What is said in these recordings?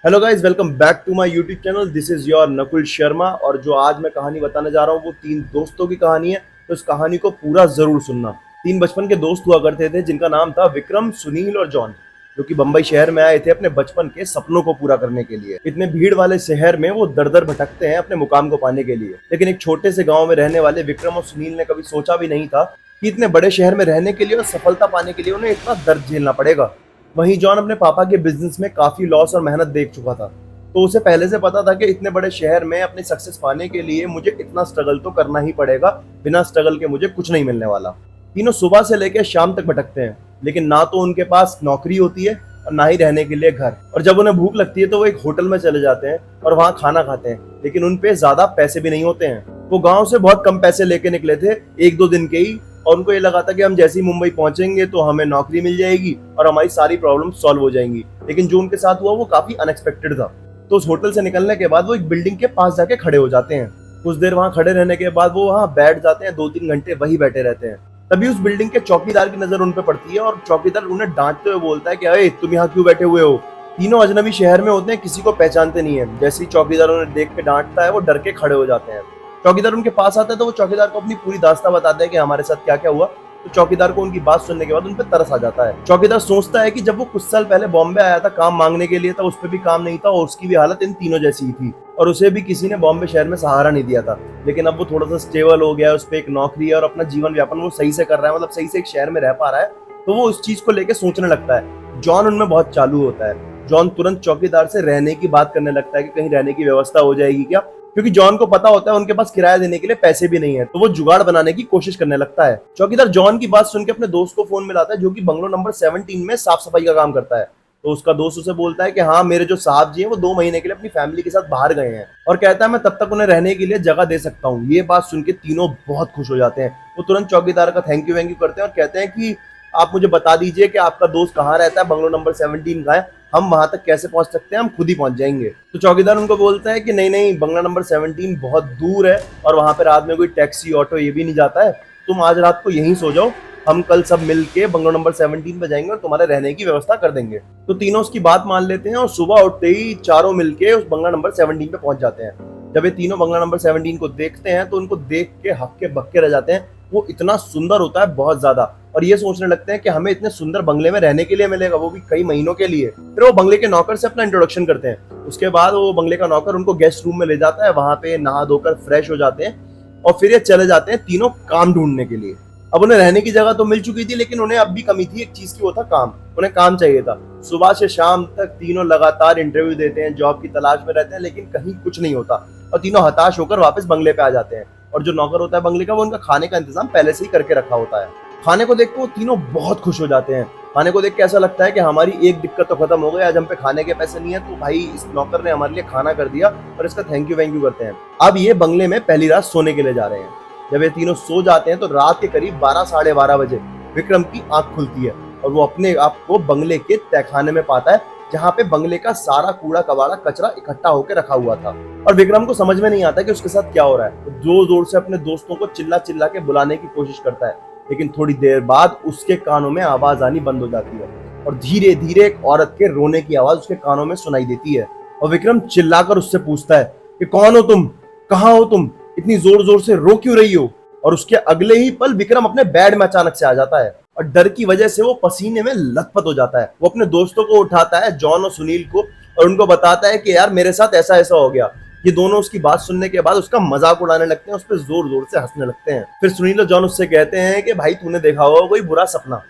Hello guys, welcome back to my YouTube channel. This is your Nakul Sharma. और जो आज मैं कहानी बताने जा रहा हूँ वो तीन दोस्तों की कहानी है। तो इस कहानी को पूरा जरूर सुनना। तीन बचपन के दोस्त हुआ करते थे जिनका नाम था विक्रम, सुनील और जॉन, जो कि बंबई शहर में आए थे अपने बचपन के सपनों को पूरा करने के लिए। इतने भीड़ वाले शहर में वो दर दर भटकते हैं अपने मुकाम को पाने के लिए। लेकिन एक छोटे से गाँव में रहने वाले विक्रम और सुनील ने कभी सोचा भी नहीं था कि इतने बड़े शहर में रहने के लिए और सफलता पाने के लिए उन्हें इतना दर्द झेलना पड़ेगा। वहीं जॉन अपने पापा के बिजनेस में काफी लॉस और मेहनत देख चुका था, तो उसे पहले से पता था कि इतने बड़े शहर में अपनी सक्सेस पाने के लिए मुझे इतना स्ट्रगल तो करना ही पड़ेगा। बिना स्ट्रगल के मुझे कुछ नहीं मिलने वाला। तीनों सुबह से लेकर शाम तक भटकते हैं, लेकिन ना तो उनके पास नौकरी होती है और ना ही रहने के लिए घर। और जब उन्हें भूख लगती है तो वो एक होटल में चले जाते हैं और वहां खाना खाते हैं, लेकिन उन पे ज्यादा पैसे भी नहीं होते हैं। वो गाँव से बहुत कम पैसे लेके निकले थे, एक दो दिन के ही, और उनको ये लगा था कि हम जैसे ही मुंबई पहुंचेंगे तो हमें नौकरी मिल जाएगी और हमारी सारी प्रॉब्लम सॉल्व हो जाएंगी। लेकिन जो उनके साथ हुआ वो काफी अनएक्सपेक्टेड था। तो उस होटल से निकलने के बाद वो एक बिल्डिंग के पास जाके खड़े हो जाते हैं। कुछ देर वहां खड़े रहने के बाद वो वहां बैठ जाते हैं, 2-3 घंटे वही बैठे रहते हैं। तभी उस बिल्डिंग के चौकीदार की नजर उन पे पड़ती है और चौकीदार उन्हें डांटते हुए बोलता है कि अरे तुम यहाँ क्यों बैठे हुए हो। तीनों अजनबी शहर में होते हैं, किसी को पहचानते नहीं है। जैसे ही चौकीदार उन्हें देख के डांटता है वो डर के खड़े हो जाते हैं। चौकीदार उनके पास आता है तो वो चौकीदार को अपनी पूरी दास्तां बताते हैं कि हमारे साथ क्या क्या हुआ। तो चौकीदार को उनकी बात सुनने के बाद उन पर तरस आ जाता है। चौकीदार सोचता है कि जब वो कुछ साल पहले बॉम्बे आया था काम मांगने के लिए, तब उस पर भी काम नहीं था और उसकी भी हालत इन तीनों जैसी ही थी और उसे भी किसी ने बॉम्बे शहर में सहारा नहीं दिया था। लेकिन अब वो थोड़ा सा स्टेबल हो गया है, उस पर एक नौकरी है और अपना जीवन यापन वो सही से कर रहा है, मतलब सही से एक शहर में रह पा रहा है। तो वो उस चीज को लेकर सोचने लगता है। जॉन उनमें बहुत चालू होता है। जॉन तुरंत चौकीदार से रहने की बात करने लगता है कि कहीं रहने की व्यवस्था हो जाएगी क्या, क्योंकि जॉन को पता होता है उनके पास किराया देने के लिए पैसे भी नहीं है। तो वो जुगाड़ बनाने की कोशिश करने लगता है। चौकीदार जॉन की बात सुन के अपने दोस्त को फोन मिलाता है, जो कि बंगलो नंबर 17 में साफ सफाई का काम करता है। तो उसका दोस्त उसे बोलता है कि हाँ, मेरे जो साहब जी हैं वो 2 महीने के लिए अपनी फैमिली के साथ बाहर गए हैं और कहता है मैं तब तक उन्हें रहने के लिए जगह दे सकता हूँ। ये बात सुन के तीनों बहुत खुश हो जाते हैं। वो तुरंत चौकीदार का थैंक यू करते हैं और कहते हैं कि आप मुझे बता दीजिए कि आपका दोस्त कहाँ रहता है, बंगलो नंबर 17 का है, हम वहां तक कैसे पहुंच सकते हैं, हम खुद ही पहुंच जाएंगे। तो चौकीदार उनको बोलता है कि नहीं नहीं, बंगला नंबर 17 बहुत दूर है और वहां पे रात में कोई टैक्सी ऑटो ये भी नहीं जाता है। तुम आज रात को यहीं सो जाओ, हम कल सब मिलके बंगलो नंबर 17 पे जाएंगे और तुम्हारे रहने की व्यवस्था कर देंगे। तो तीनों उसकी बात मान लेते हैं और सुबह उठते ही चारों मिलके उस बंगला नंबर 17 पे पहुंच जाते हैं। जब ये तीनों बंगला नंबर 17 को देखते हैं तो उनको देख के हक्के बक्के रह जाते हैं। वो इतना सुंदर होता है, बहुत ज्यादा, और ये सोचने लगते हैं कि हमें इतने सुंदर बंगले में रहने के लिए मिलेगा, वो भी कई महीनों के लिए। फिर वो बंगले के नौकर से अपना इंट्रोडक्शन करते हैं। उसके बाद वो बंगले का नौकर उनको गेस्ट रूम में ले जाता है, वहां पे नहा धोकर फ्रेश हो जाते हैं और फिर ये चले जाते हैं तीनों काम ढूंढने के लिए। अब उन्हें रहने की जगह तो मिल चुकी थी, लेकिन उन्हें अब भी कमी थी एक चीज की, वो था काम। उन्हें काम चाहिए था। सुबह से शाम तक तीनों लगातार इंटरव्यू देते हैं, जॉब की तलाश में रहते हैं, लेकिन कहीं कुछ नहीं होता और तीनों हताश होकर वापस बंगले पे आ जाते हैं। और जो नौकर होता है बंगले का, वो उनका खाने का इंतजाम पहले से ही करके रखा होता है। खाने को देख के वो तीनों बहुत खुश हो जाते हैं। खाने को देख के ऐसा लगता है कि हमारी एक दिक्कत तो खत्म हो गई, आज हम पे खाने के पैसे नहीं है, तो भाई इस नौकर ने हमारे लिए खाना कर दिया और इसका थैंक यू करते हैं। अब ये बंगले में पहली रात सोने के लिए जा रहे हैं। जब ये तीनों सो जाते हैं तो रात के करीब 12-12:30 बजे विक्रम की आंख खुलती है और वो अपने आप को बंगले के तहखाने में पाता है, जहाँ पे बंगले का सारा कूड़ा कबाड़ा कचरा इकट्ठा होकर रखा हुआ था। और विक्रम को समझ में नहीं आता कि उसके साथ क्या हो रहा है। तो जोर जोर से अपने दोस्तों को चिल्ला चिल्ला के बुलाने की कोशिश करता है, लेकिन थोड़ी देर बाद उसके कानों में आवाज आनी बंद हो जाती है और धीरे धीरे एक औरत के रोने की आवाज उसके कानों में सुनाई देती है। और विक्रम चिल्लाकर उससे पूछता है कि कौन हो तुम, कहाँ हो तुम, इतनी जोर जोर से रो क्यों रही हो। और उसके अगले ही पल विक्रम अपने बेड में अचानक से आ जाता है और डर की वजह से वो पसीने में लथपथ हो जाता है। वो अपने दोस्तों को उठाता है, जॉन और सुनील को, और उनको बताता है कि यार मेरे साथ ऐसा ऐसा हो गया। ये दोनों उसकी बात सुनने के बाद उसका मजाक उड़ाने लगते हैं, उस पर जोर जोर से हंसने लगते हैं। फिर सुनील और जॉन उससे कहते हैं कि भाई तूने देखा होगा कोई बुरा सपना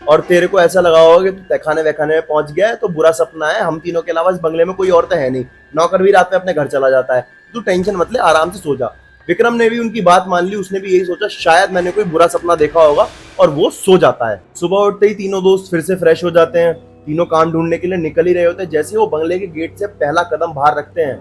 और तेरे को ऐसा लगा होगा कि तू तहखाने वहखाने में पहुंच गया है, तो बुरा सपना है। हम तीनों के अलावा इस बंगले में कोई और तो है नहीं, नौकर भी रात में अपने घर चला जाता है, तू टेंशन मत ले, आराम से सो जा। विक्रम ने भी उनकी बात मान ली। उसने भी यही सोचा शायद मैंने कोई बुरा सपना देखा होगा, और वो सो जाता है। सुबह उठते ही तीनों दोस्त फिर से फ्रेश हो जाते हैं। तीनों काम ढूंढने के लिए निकल ही रहे होते हैं। जैसे वो बंगले के गेट से पहला कदम बाहर रखते हैं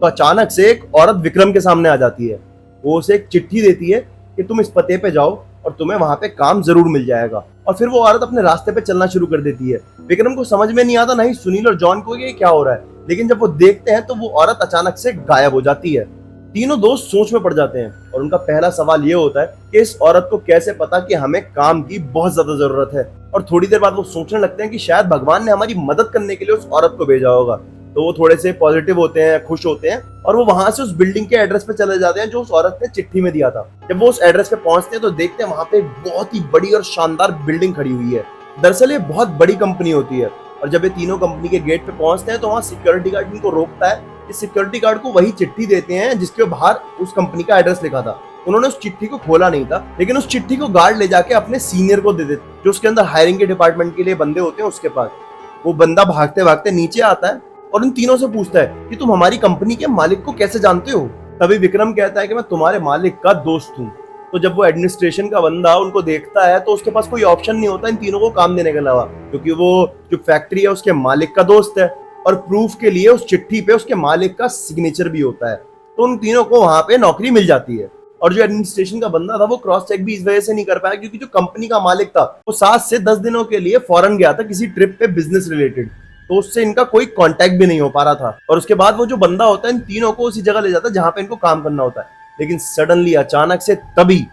तो अचानक से एक औरत विक्रम के सामने आ जाती है। वो उसे एक चिट्ठी देती है कि तुम इस पते पे जाओ और तुम्हें वहां पे काम जरूर मिल जाएगा। और फिर वो औरत अपने रास्ते पे चलना शुरू कर देती है। विक्रम को समझ में नहीं आता, नहीं सुनील और जॉन को, ये क्या हो रहा है। लेकिन जब वो देखते हैं तो वो औरत अचानक से गायब हो जाती है। तीनों दोस्त सोच में पड़ जाते हैं और उनका पहला सवाल ये होता है कि इस औरत को कैसे पता कि हमें काम की बहुत ज्यादा जरूरत है। और थोड़ी देर बाद वो सोचने लगते हैं कि शायद भगवान ने हमारी मदद करने के लिए उस औरत को भेजा होगा। तो वो थोड़े से पॉजिटिव होते हैं, खुश होते हैं और वो वहां से उस बिल्डिंग के एड्रेस पे चले जाते हैं जो उस औरत ने चिट्ठी में दिया था। जब वो उस एड्रेस पे पहुंचते हैं तो देखते हैं वहां पे बहुत ही बड़ी और शानदार बिल्डिंग खड़ी हुई है। दरअसल ये बहुत बड़ी कंपनी होती है और जब ये तीनों कंपनी के गेट पे पहुंचते हैं तो वहां सिक्योरिटी गार्ड इनको रोकता है। इस सिक्योरिटी गार्ड को वही चिट्ठी देते हैं जिसके बाहर उस कंपनी का एड्रेस लिखा था। उन्होंने उस चिट्ठी को खोला नहीं था, लेकिन उस चिट्ठी को गार्ड ले जाके अपने सीनियर को दे देते, जो उसके अंदर हायरिंग के डिपार्टमेंट के लिए बंदे होते हैं उसके पास। वो बंदा भागते भागते नीचे आता है और उन तीनों से पूछता है कि तुम हमारी कंपनी के मालिक को कैसे जानते हो। तभी विक्रम कहता है कि मैं तुम्हारे मालिक का दोस्त हूँ। तो जब वो एडमिनिस्ट्रेशन का बंदा उनको देखता है तो उसके पास कोई ऑप्शन नहीं होता इन तीनों को काम देने के अलावा, क्योंकि वो जो फैक्ट्री है उसके मालिक का दोस्त है और प्रूफ के लिए उस चिट्ठी पे उसके मालिक का सिग्नेचर भी होता है। तो उन तीनों को वहां पे नौकरी मिल जाती है। और जो एडमिनिस्ट्रेशन का बंदा था वो क्रॉस चेक भी इस वजह से नहीं कर पाया क्योंकि जो कंपनी का मालिक था वो 7 से 10 दिनों के लिए फॉरेन गया था किसी ट्रिप पे बिजनेस रिलेटेड, तो उससे इनका कोई कांटेक्ट भी नहीं हो पा रहा था। और उसके बाद वो जो बंदा होता है इन तीनों को उसी जगह ले जाता है जहां पे इनको काम करना होता है। लेकिन सडनली अचानक से तभी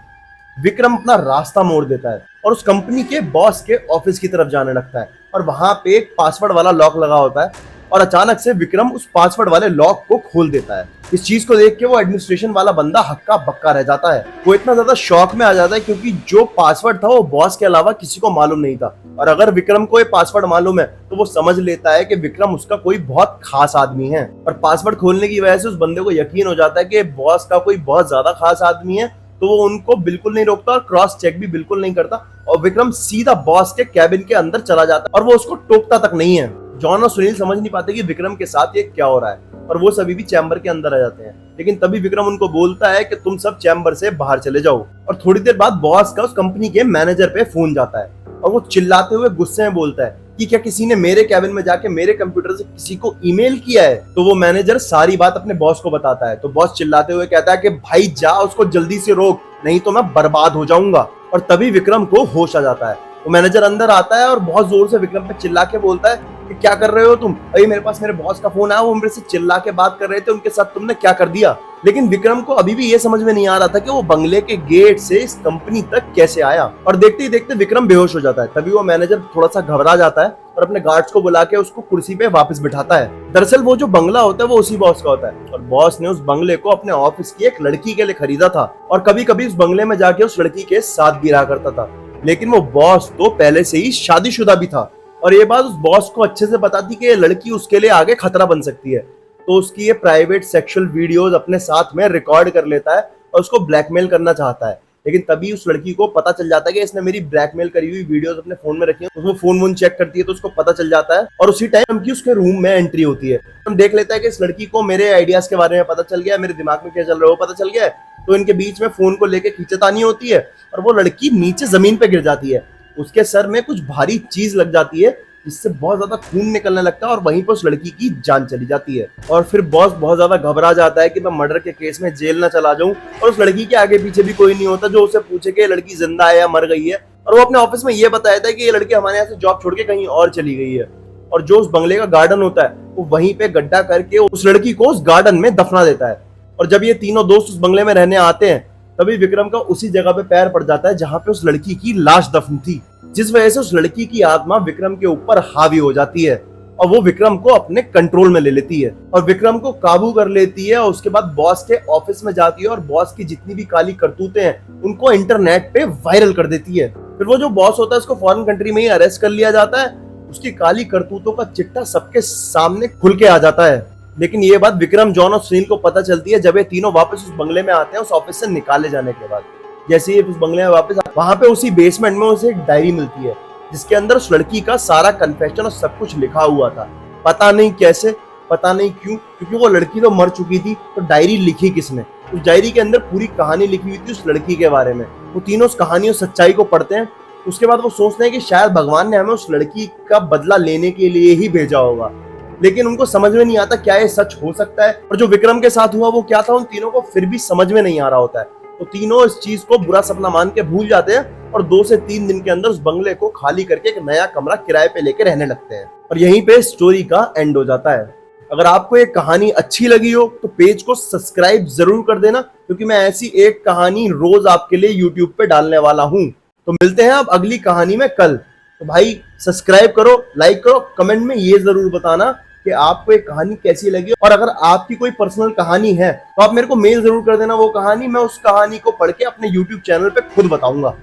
विक्रम अपना रास्ता मोड़ देता है और उस कंपनी के बॉस के ऑफिस की तरफ जाने लगता है और वहां पे एक पासवर्ड वाला लॉक लगा होता है और अचानक से विक्रम उस पासवर्ड वाले लॉक को खोल देता है। इस चीज को देख के वो एडमिनिस्ट्रेशन वाला बंदा हक्का बक्का रह जाता है। वो इतना ज्यादा शॉक में आ जाता है क्योंकि जो पासवर्ड था वो बॉस के अलावा किसी को मालूम नहीं था और अगर विक्रम को ये पासवर्ड मालूम है तो वो समझ लेता है कि विक्रम उसका कोई बहुत खास आदमी है। और पासवर्ड खोलने की वजह से उस बंदे को यकीन हो जाता है कि बॉस का कोई बहुत ज्यादा खास आदमी है, तो वो उनको बिल्कुल नहीं रोकता और क्रॉस चेक भी बिल्कुल नहीं करता और विक्रम सीधा बॉस के कैबिन के अंदर चला जाता है और वो उसको टोकता तक नहीं है। जॉन और सुनील समझ नहीं पाते कि विक्रम के साथ ये क्या हो रहा है और वो सभी भी चैम्बर के अंदर आ जाते हैं। लेकिन तभी विक्रम उनको बोलता है कि तुम सब चैम्बर से बाहर चले जाओ। और थोड़ी देर बाद बॉस का उस कंपनी के मैनेजर पे फोन जाता है और वो चिल्लाते हुए गुस्से में बोलता है कि क्या किसी ने मेरे कैबिन में जाके मेरे कंप्यूटर से किसी को ईमेल किया है। तो वो मैनेजर सारी बात अपने बॉस को बताता है। तो बॉस चिल्लाते हुए कहता है कि भाई जा उसको जल्दी से रोक, नहीं तो मैं बर्बाद हो जाऊंगा। और तभी विक्रम को होश आ जाता है। वो मैनेजर अंदर आता है और बहुत जोर से विक्रम पे चिल्ला के बोलता है कि क्या कर रहे हो तुम, अभी मेरे पास मेरे बॉस का फोन आया, वो मेरे से चिल्ला के बात कर रहे थे, उनके साथ तुमने क्या कर दिया। लेकिन विक्रम को अभी भी ये समझ में नहीं आ रहा था कि वो बंगले के गेट से इस कंपनी तक कैसे आया और देखते ही देखते विक्रम बेहोश हो जाता है। तभी वो मैनेजर थोड़ा सा घबरा जाता है और अपने गार्ड्स को बुला के उसको कुर्सी पे वापस बिठाता है। दरअसल वो जो बंगला होता है वो उसी बॉस का होता है और बॉस ने उस बंगले को अपने ऑफिस की एक लड़की के लिए खरीदा था और कभी कभी उस बंगले में जाके उस लड़की के साथ भी रहा करता था। लेकिन वो बॉस तो पहले से ही शादीशुदा भी था और ये बात उस बॉस को अच्छे से पता थी कि ये लड़की उसके लिए आगे खतरा बन सकती है। तो उसकी ये प्राइवेट सेक्सुअल वीडियोस अपने साथ में रिकॉर्ड कर लेता है और उसको ब्लैकमेल करना चाहता है। लेकिन तभी उस लड़की को पता चल जाता है कि इसने मेरी ब्लैकमेल करी हुई वीडियोस अपने फोन में रखी है। तो वो फोन वोन चेक करती है तो उसको पता चल जाता है और उसी टाइम की उसके रूम में एंट्री होती है। हम देख लेता है कि इस लड़की को मेरे आइडियाज के बारे में पता चल गया, मेरे दिमाग में क्या चल रहा है वो पता चल गया है। तो इनके बीच में फोन को लेकर खींचतानी होती है और वो लड़की नीचे जमीन पे गिर जाती है। उसके सर में कुछ भारी चीज लग जाती है जिससे बहुत ज्यादा खून निकलने लगता है और वहीं पर उस लड़की की जान चली जाती है। और फिर बॉस बहुत ज्यादा घबरा जाता है कि मैं मर्डर के केस में जेल ना चला जाऊं और उस लड़की के आगे पीछे भी कोई नहीं होता जो उसे पूछे कि ये लड़की जिंदा है या मर गई है। और वो अपने ऑफिस में ये बताया था कि ये लड़की हमारे यहाँ से जॉब छोड़ के कहीं और चली गई है। और जो उस बंगले का गार्डन होता है वो वहीं पे गड्ढा करके उस लड़की को उस गार्डन में दफना देता है। और जब ये तीनों दोस्त उस बंगले में रहने आते हैं तभी विक्रम का उसी जगह पे पैर पड़ जाता है जहां पे उस लड़की की लाश दफन थी, जिस वजह से उस लड़की की आत्मा विक्रम के ऊपर हावी हो जाती है और वो विक्रम को अपने कंट्रोल में ले लेती है और विक्रम को काबू कर लेती है। और उसके बाद बॉस के ऑफिस में जाती है और बॉस की जितनी भी काली करतूतें हैं उनको इंटरनेट पे वायरल कर देती है। फिर वो जो बॉस होता है उसको फॉरेन कंट्री में ही अरेस्ट कर लिया जाता है। उसकी काली करतूतों का चिट्ठा सबके सामने खुल के आ जाता है। लेकिन ये बात विक्रम, जॉन और सुनील को पता चलती है जब ये तीनों वापस उस बंगले में आते हैं उस ऑफिस से निकाले जाने के बाद। जैसे ही उस बंगले में वापस वहां पे उसी बेसमेंट में उसे एक डायरी मिलती है जिसके अंदर उस लड़की का सारा कन्फेशन और सब कुछ लिखा हुआ था। पता नहीं कैसे, पता नहीं क्यों, क्योंकि वो लड़की तो मर चुकी थी तो डायरी लिखी किसने। उस डायरी के अंदर पूरी कहानी लिखी हुई थी उस लड़की के बारे में। वो तीनों उस कहानी और सच्चाई को पढ़ते हैं। उसके बाद वो सोचते हैं कि शायद भगवान ने हमें उस लड़की का बदला लेने के लिए ही भेजा होगा। लेकिन उनको समझ में नहीं आता क्या ये सच हो सकता है और जो विक्रम के साथ हुआ वो क्या था, उन तीनों को फिर भी समझ में नहीं आ रहा होता है। तो तीनों इस चीज को बुरा सपना मान के भूल जाते हैं और 2 से 3 दिन के अंदर उस बंगले को खाली करके एक नया कमरा किराए पे लेके रहने लगते हैं। और यहीं पे स्टोरी का एंड हो जाता है। अगर आपको ये कहानी अच्छी लगी हो तो पेज को सब्सक्राइब जरूर कर देना, क्योंकि मैं ऐसी एक कहानी रोज आपके लिए यूट्यूब पे डालने वाला हूँ। तो मिलते हैं अब अगली कहानी में कल। तो भाई सब्सक्राइब करो, लाइक करो, कमेंट में ये जरूर बताना कि आपको एक कहानी कैसी लगी, और अगर आपकी कोई पर्सनल कहानी है तो आप मेरे को मेल जरूर कर देना वो कहानी, मैं उस कहानी को पढ़ के अपने यूट्यूब चैनल पे खुद बताऊंगा।